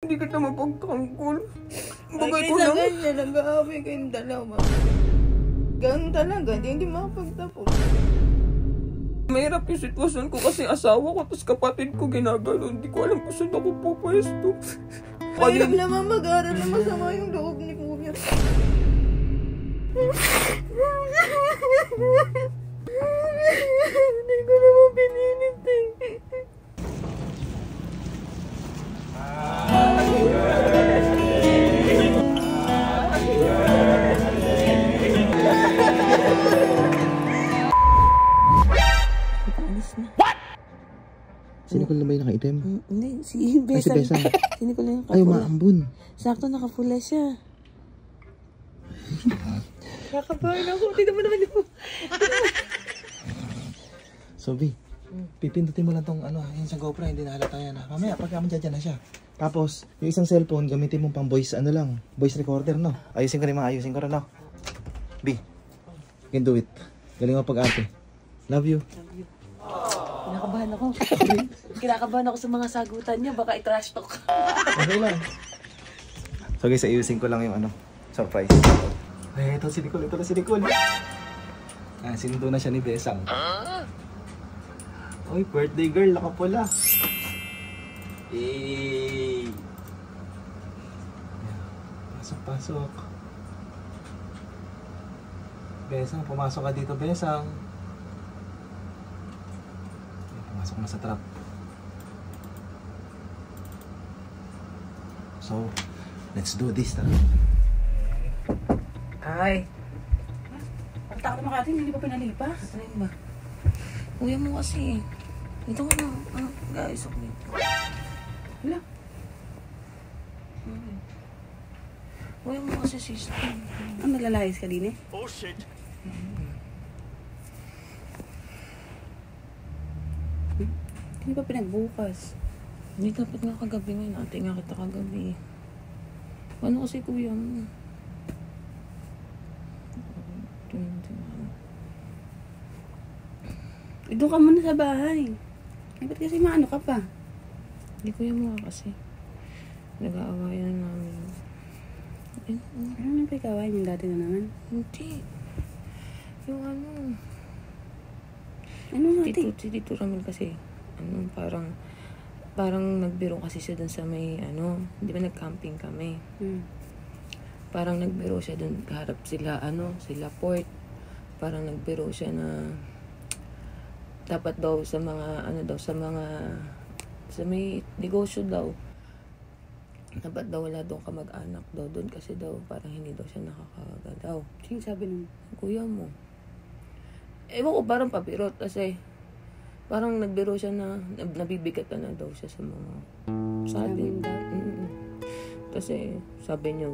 Hindi kita mapagtanggol. Bagay Ay, ko kaysa lang. ganyan, nag-aaway kayong dalawa. Ganun talaga, hindi makapagtapos. Mahirap yung sitwasyon ko kasi asawa ko tapos kapatid ko ginagano. Hindi ko alam kung saan ako pupwesto. Mahirap naman mag-aaral na masama yung loob ni Kuya. Hindi ko naman pinilit eh. Alis na. What? Sinikol na ba yung nakaitim? Hindi, si Ay, si Besang. Besang. Sinikol na yung Ay, kapula. umaambun. Sakto nakapula siya. Kakabahan ako, hindi naman yung... Sobi, pipindutin mo lang tong ano, yun sa GoPro, hindi na halata yan. Mamaya, pagka dyan na siya. Tapos, yung isang cellphone, gamitin mo pang voice, ano lang, voice recorder, no? Ayusin ko rin mga ayusin ko rin, no? B, you can do it. Galing mo pag-arte. Love you. Kinakabahan ako. Kinakabahan ako sa mga sagutan niya. Baka i-trash talk. Okay lang. So guys, ayusin ko lang yung ano, surprise. Ay, ito si Nicole, ito na si Nicole. Ah, sinundo na siya ni Besang. Uy, birthday girl, nakapula. Eh. Pasok, pasok. Besang, pumasok ka dito, Besang. Pumasok na sa trap. So, let's do this, tara. Ay. Ang takot naman katin, hindi pa pinalipas. Ano yun ba? Kuya mo kasi. Ito ko na. Ano, guys, okay. Wala. Kuya mo kasi sister. Ang naglalayas ka din eh? Oh shit. Hindi pa pinagbukas. Hindi dapat nga kagabi ngayon. Ate nga kita kagabi. Ano kasi kuya mo? Doon ka muna sa bahay. Eh, ba't kasi maano ka pa? Hindi kuya mo kasi. Nag-aawayan namin. Ano nang pagkawain yung dati na naman? Hindi. Yung ano. Ano nga ate? Si Tito Ramil kasi. Ano, parang nagbiro kasi siya dun sa may ano. Di ba nag-camping kami? Parang nagbiro siya dun. Kaharap sila sila port. Parang nagbiro siya na dapat daw sa mga sa may negosyo daw. Dapat daw wala daw kamag-anak daw doon kasi daw parang hindi daw siya nakakaga daw. Sino sabi nun? Kuya mo. Ewan ko, parang papirot kasi parang nagbiro siya na nabibigatan na daw siya sa mga sabi. Kasi sabi niya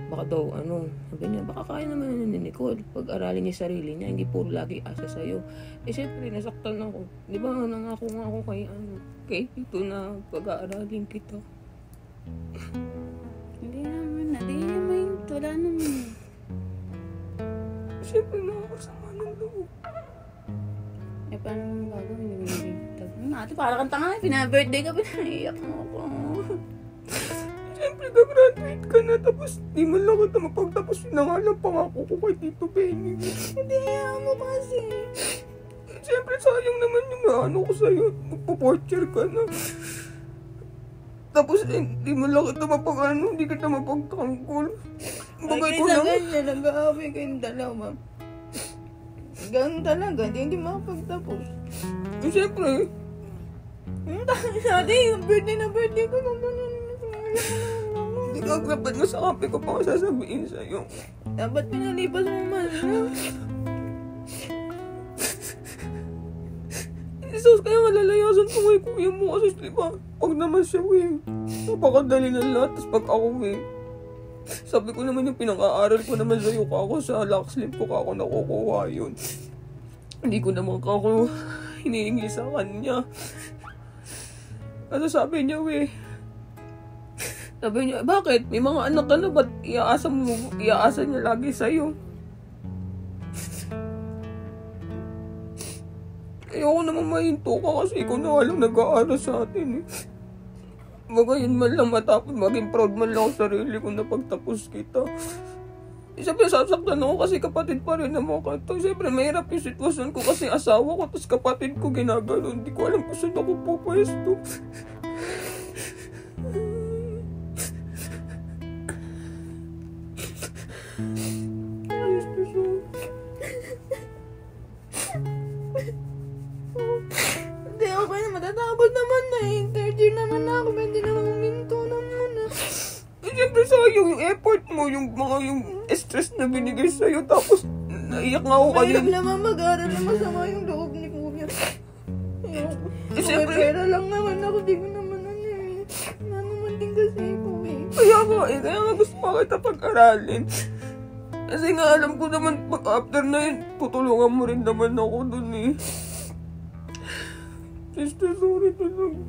baka daw sabi niya, baka kaya naman ni Nicole pag-aralin niya sarili niya, hindi puro lagi asa sa'yo. Syempre, nasaktan ako. Di ba nangako nga ako kay Tito na pag-aaralin kita. Hindi naman. Wala naman. Siyempre nakakasama ng loob. Eh, paano naman gagawin? Ate, parang kang tanga. Pina-birthday ka, pinaiyak mo ako. Siyempre gagraduate ka na tapos di man lang kita mapagtapos pinangalang pangako ko kay Tito Benny. Hindi, mo kasi. Siyempre sayang naman yung ano ko sa'yo. Magpo-porcher ka na. Tapos di man lang kita hindi kita mapagtanggol. Bagay ko lang. Ganyan, nag-aaway kayong dalawa. Ganun talaga, hindi makapagtapos. Siyempre. Ate, yung birthday ko naman. Hindi ka dapat nga sa kape ko pa sasabihin sa'yo. Dapat pinalipas mo man. Jesus, kaya nga lalayasan ko kay kuya mo kasi diba, pag naman siya napakadali ng lahat. Tapos pag ako sabi ko naman yung pinang-aaral ko naman sa'yo ka ako sa locksmith ko ka ako nakukuha yun. Hindi ko naman ka ako hinihingi sa kanya. Ano sabi niya sabi niya, bakit? May mga anak ka na, ba't iaasa niya lagi sa'yo? Ayoko naman mahinto ka kasi ikaw na nga lang nag-aaral sa atin eh. Baka yun man lang matapos, maging proud man lang ako sa sarili ko na pagtapos kita. Siyempre, sasaktan ako kasi kapatid pa rin naman ka. Siyempre, mahirap yung sitwasyon ko kasi asawa ko, tapos kapatid ko ginagano. Hindi ko alam kung saan ako pupwesto. Hindi, okay na. Matatapos naman na eh. Third year naman na ako. Pwede naman huminto naman na. Siyempre, sayang yung effort mo, yung mga yung stress na binigay sa'yo. Tapos, naiyak nga ako kanina. Mahirap naman mag-aral na masama yung loob ni Kuya. Siyempre, Pera lang naman ako. Di ko naman ano eh. Naman din kasi ko eh. kaya nga gusto ko kita pag-aralin. Kasi nga alam ko naman, pag after na yun, tutulungan mo rin naman ako dun eh. Sister, sorry talaga.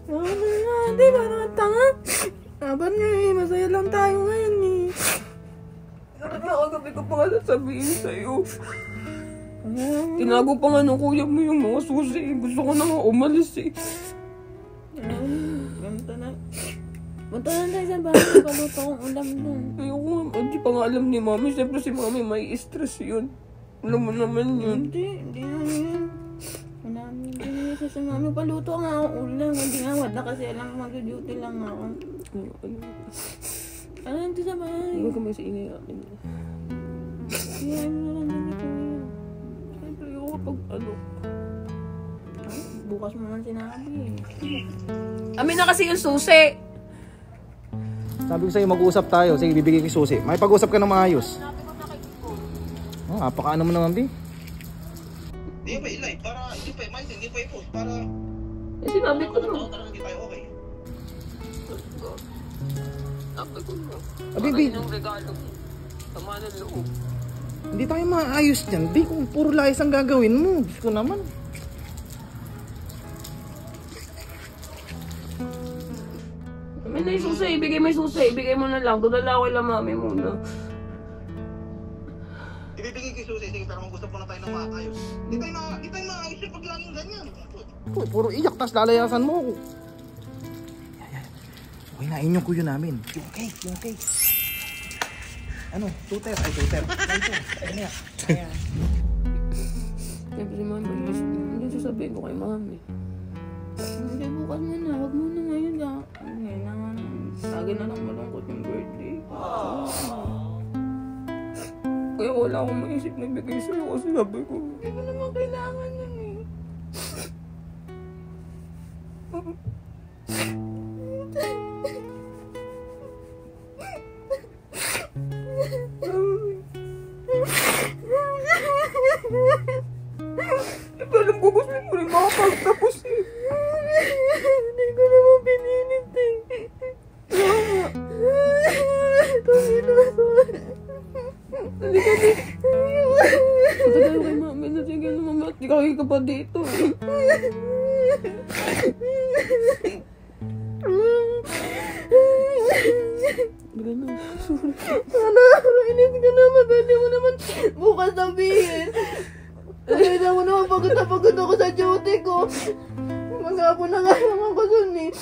Ano nga, di parang ang tanga. Saban nga eh, masaya lang tayo ngayon eh. Nakagabi ko pa nga sasabihin sa'yo. Tinago pa nga ng kuya mo yung mga susi. Gusto ko na nga umalis eh. Ganito na. Punta na tayo sa bahay, paluto akong ulam doon. Ayoko nga, hindi pa nga alam ni mami. Siyempre si mami may stress yun. Alam mo naman yun. Hindi na yun. Hindi na sa mami, paluto nga akong ulam. Hindi nga wala kasi alam ko mag-duty lang ako. Ano nito sa bahay? Huwag ka may siingay akin. Kaya mo na lang din ito. Siyempre ayoko pag ano. Bukas mo lang sinabi eh. Amin na kasi yung susi. Sabi ko sa'yo, mag-uusap tayo. Sige, bibigay ko susi. May pag-usap ka ng maayos. Oh, napakaano mo naman, Bi. Hindi pa ilay, para hindi pa i-mind, hindi pa i-post, para Sinabi ko na. talaga hindi tayo okay. Sabi ko na. Abi, Bi, Yung regalo mo. Tama na loob. hindi tayo maayos dyan. Bi, kung puro layas ang gagawin mo. Diyos ko naman. May na yung susi. Ibigay mo yung susi. Ibigay mo na lang. Dudala ko lang mami muna. Ibibigay ko yung susi, sige, pero mag-usap muna tayo ng maayos. Hindi tayo maayos yung pag laging ganyan. Puro iyak, tas lalayasan mo ako. Okay na, inyong kuyo namin. Yung cake. Ano? Tuter. Ano yan? Siyempre si mami. Hindi sasabihin ko kay mami. Hindi, bukas mo na. Huwag mo na ngayon ka. Ngayon naman. Lagi na lang malungkot yung birthday. Kaya wala akong maisip na bigay sa'yo kasi sabi ko. Hindi mo naman kailangan yun eh. Alam ko gusto mo rin makapagtapos eh. Hindi ko naman pinilit eh. Hindi ka di. Punta tayo kay mami na sige naman. Ba't di kaki ka pa dito eh. Baga na. Inis ka naman. Pwede mo naman bukas sabihin. Kaya mo naman pagod na pagod ako sa duty ko. Mag-apo na nga naman ako dun eh.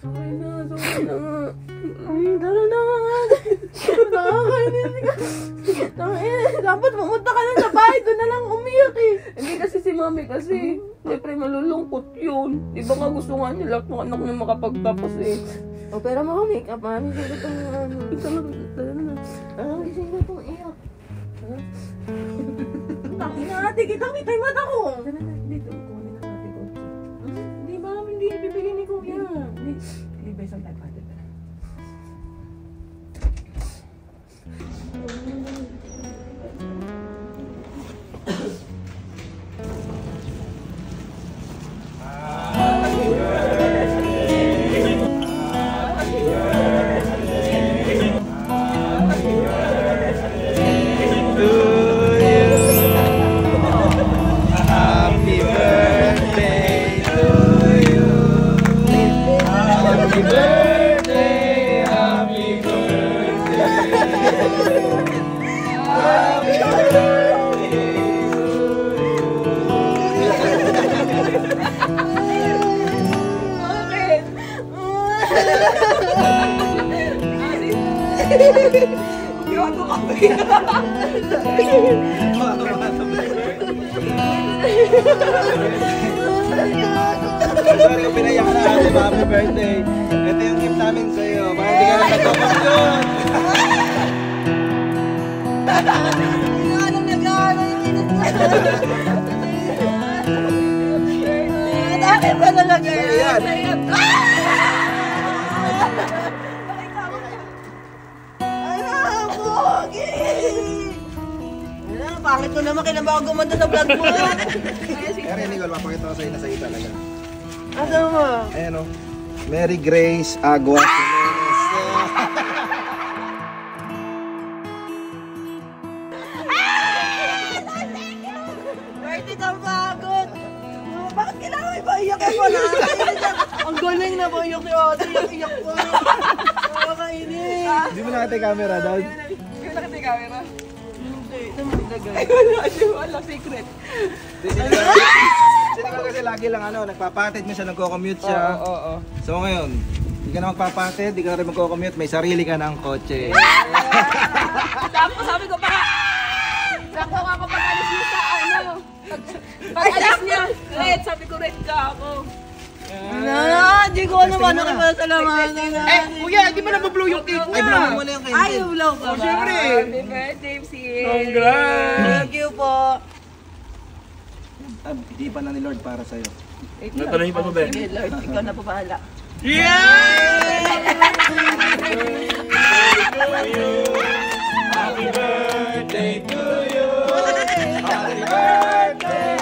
Sorry na nga. Ay, tara na nga. Nakakainis ka. Dapat pumunta ka na sa bahay. Doon na lang umiyak eh. Hindi kasi si mami kasi. Siyempre malulungkot yun. Di ba nga gusto nga niya lahat ng anak niya makapagtapos eh. O, pero maka-make up, mami. Sige itong ano. Ito na. Gising na itong iyak. Taki na ate, kita-kita yung mata ko. Dito, kunin na natin ko. Hindi ba namin hindi ibibigay ni Kuya? Hindi ba isang type natin? Happy Sorry kung pinayak na ate, happy birthday. Ito yung gift namin sa'yo. Para hindi ka na nagpapasyod. Anong nag-aaral yung init na? Bakit ba talaga yan? Ano, Pogi? Pangit ko naman, kailan ba ako gumanda sa vlog mo? Kaya Nicole, mapakita ko sa'yo na sa'yo talaga. Ano mo? Ayan o. Mary Grace Aguas Jimenez. Birthday ng pagod! Bakit kailangan may paiyak ka pala? Ang galing na paiyak ni Ate, iyak ko. Nakakainis. Hindi mo nakita yung camera doon? Hindi ko nakita yung camera. Hindi, naman nilagay. Wala, secret. Si Nicole kasi lagi lang nagpapatid mo siya, nagko-commute siya. Oo. So ngayon, hindi ka na magpapatid, hindi ka na rin magko-commute, may sarili ka ng kotse. Tapos sabi ko pa, sakto ako pag-alis niya sa pag-alis niya, red, sabi ko red ka ako. Hindi ko naman nakipasalamatan na. Kuya, di ba nabablow yung cake Ay, blow mo na yung Ay, candle. ulaw ka ba? Siyempre. Happy birthday, sis. Congrats. Thank you po. Hindi pa na ni Lord para sa'yo. Natalahin pa mo ba? Sige, Lord, ikaw na po bahala. Happy birthday to you. Happy birthday!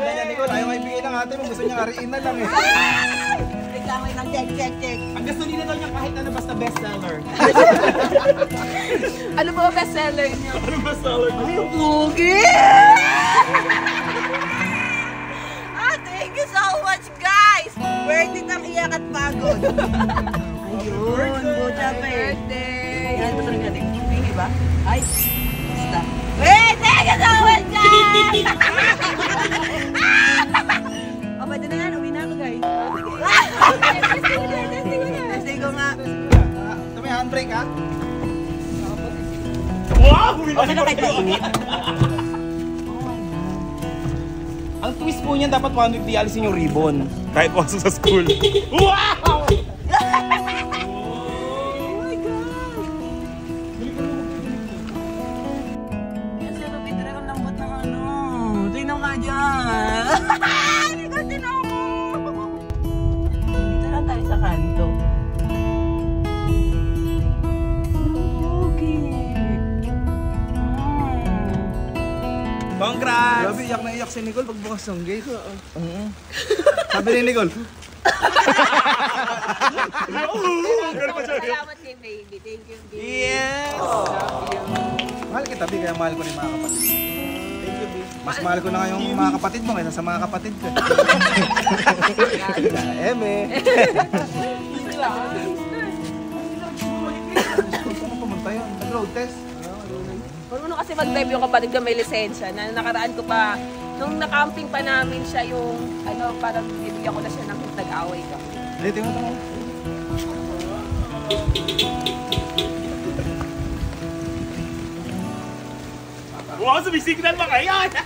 Ganyan, Nicole, ayaw nga ibigay ng ate mo, gusto niya kariin na lang eh. Reklamo ng check. Ang gusto nila daw niya kahit ano basta bestseller. Ano ba ang bestseller niyo? Ay, Pogi! Thank you so much, guys! Birthday ng iyak at pagod. Ayun, buta pa eh. Birthday. Yan, ito talaga natin. Pingi ba? Ay, basta. Wait, thank you so much, guys! Pwede na yan, uwi na ako, guys. Testing ko nga. Ito may handbrake ha? Okay na kayo. Ang twist po niyan, dapat 1 week di alisin yung ribbon. Kahit pasok sa school. Wow! Yan siya, Lupitra, ang lambot ng ano. Tingnan ka dyan. Tingnan ako. Dito lang tayo sa kanto. Congrats! Grabe, iyak na iyak si Nicole pagbukas ng gate. Sabi ni Nicole, Salamat kay baby. Thank you, baby. Yes! mahal kita, Bi, kaya mahal ko rin mga kapatid. Thank you, Bi. Mas mahal ko na nga yung mga kapatid mo kaysa sa mga kapatid ko. Eme. Gusto mo pumunta yun? Nag-road test? Marunong kasi mag-drive yung kapatid ko may lisensya na nakaraan ko pa, nung nakamping pa namin siya yung, parang bibigyan ko na siya ng nag-away ka. Dito yung ito. Wow, sumisignal ba kayo? Ate,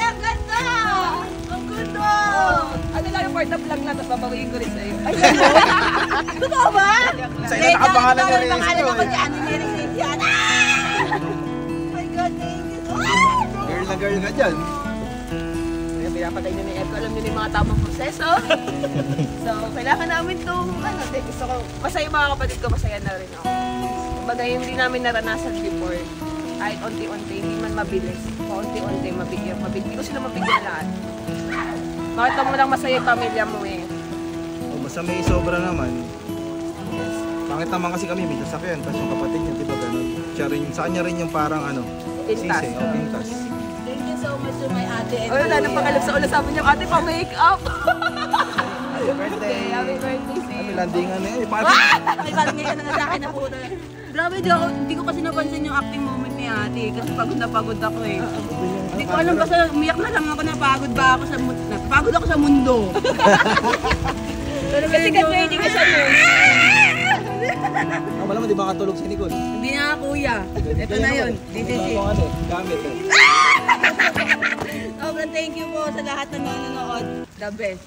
ang ganda! Ang ganda! Ano lang yung part of vlog na, tapos babawiin ko rin sa'yo. Ay, Totoo ba? Sa ina nakapangalan niya rin Ang pangalan ito ako eh. dyan, ni Rizit yan. Oh my God, thank you so much! Girl na girl ka dyan. Kaya pinapatay nyo ni Echo, alam nyo na yung mga tamang proseso. So, kailangan namin itong, gusto ko, masaya yung mga kapatid ko, masaya na rin ako. Kumbaga, yung hindi namin naranasan before, kahit unti-unti, hindi man mabilis. Paunti-unti, mabigyan. Hindi ko sila mabigyan lahat. Makita mo lang masaya yung pamilya mo eh. O basta may sobra naman. Pangit naman kasi kami, may sasakyan. Tapos yung kapatid niya, di ba ganun? Siya rin, sa kanya rin yung parang Pintas. sisi, o pintas. Thank you so much to my ate and Ay, wala nang pakalap sa ulo. Sabi niya, ate, pa-make up. Happy birthday! Happy birthday, sis. Happy landingan na yun. Ay, parang ngayon na sa akin na po na. Grabe, hindi ko kasi napansin yung acting moment ni ate. Kasi pagod na pagod ako eh. Hindi ko alam basta umiyak na lang ako na pagod ba ako sa mundo. Pagod ako sa mundo. Pero kasi ready ka sa mundo. Wala mo, di ba katulog si Nicole? Hindi na kuya. Ito na yun. This is it. Ano, gamit eh. Sobrang thank you po sa lahat na nanonood. The best.